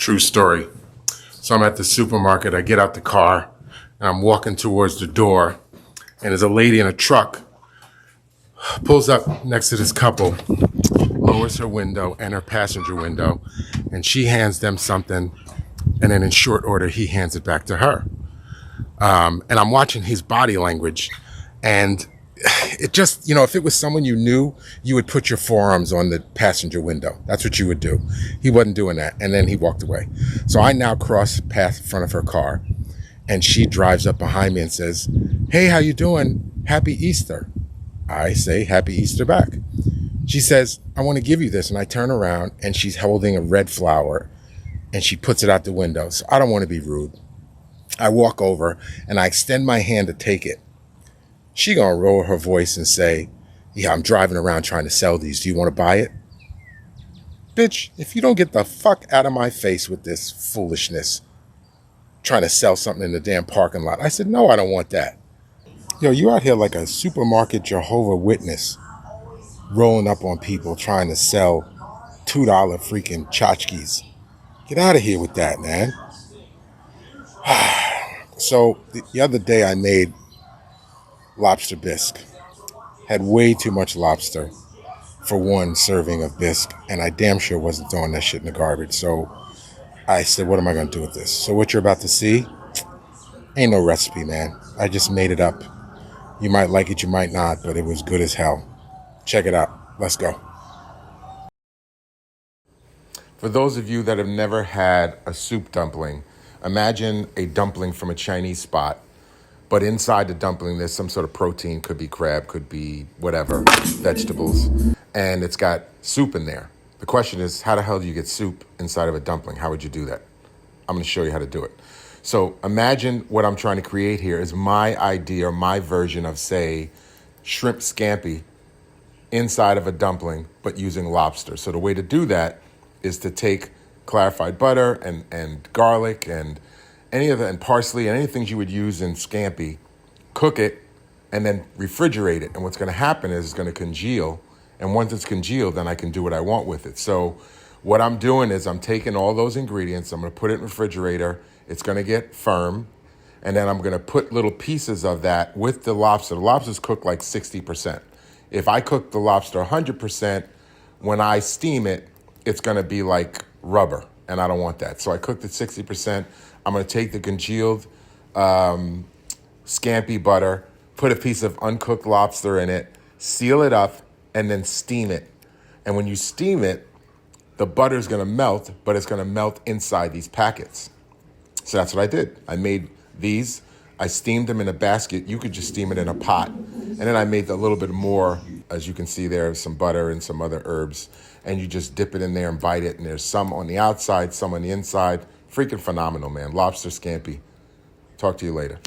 True story. So I'm at the supermarket. I get out the car and I'm walking towards the door. And there's a lady in a truck, pulls up next to this couple, lowers her window and her passenger window, and she hands them something. And then in short order, he hands it back to her. And I'm watching his body language. And it just, if it was someone you knew, you would put your forearms on the passenger window. That's what you would do. He wasn't doing that. And then he walked away. So I now cross path in front of her car. And she drives up behind me and says, "Hey, how you doing? Happy Easter." I say, "Happy Easter" back. She says, "I want to give you this." And I turn around and she's holding a red flower and she puts it out the window. So I don't want to be rude. I walk over and I extend my hand to take it. She gonna roll her voice and say, "Yeah, I'm driving around trying to sell these. Do you want to buy it?" Bitch, if you don't get the fuck out of my face with this foolishness, trying to sell something in the damn parking lot. I said, "No, I don't want that." Yo, you out here like a supermarket Jehovah Witness, rolling up on people trying to sell $2 freaking tchotchkes. Get out of here with that, man. So the other day I made lobster bisque. Had way too much lobster for one serving of bisque, and I damn sure wasn't throwing that shit in the garbage. So I said, what am I going to do with this? So what you're about to see ain't no recipe, man. I just made it up. You might like it, you might not, but it was good as hell. Check it out. Let's go. For those of you that have never had a soup dumpling, imagine a dumpling from a Chinese spot, but inside the dumpling there's some sort of protein, could be crab, could be whatever, vegetables, and it's got soup in there. The question is, how the hell do you get soup inside of a dumpling? How would you do that? I'm going to show you how to do it. So imagine what I'm trying to create here is my idea or my version of, say, shrimp scampi inside of a dumpling, but using lobster. So the way to do that is to take clarified butter and garlic and and parsley and any things you would use in scampi, cook it, and then refrigerate it. And what's going to happen is it's going to congeal. And once it's congealed, then I can do what I want with it. So what I'm doing is I'm taking all those ingredients, I'm going to put it in the refrigerator, it's going to get firm, and then I'm going to put little pieces of that with the lobster. The lobster's cooked like 60%. If I cook the lobster 100%, when I steam it, it's going to be like rubber, and I don't want that. So I cooked it 60%. I'm going to take the congealed scampi butter, put a piece of uncooked lobster in it, seal it up, and then steam it. And when you steam it, the butter's going to melt, but it's going to melt inside these packets. So that's what I did. I made these. I steamed them in a basket. You could just steam it in a pot. And then I made a little bit more, as you can see there, some butter and some other herbs. And you just dip it in there and bite it. And there's some on the outside, some on the inside. Freaking phenomenal, man. Lobster scampi. Talk to you later.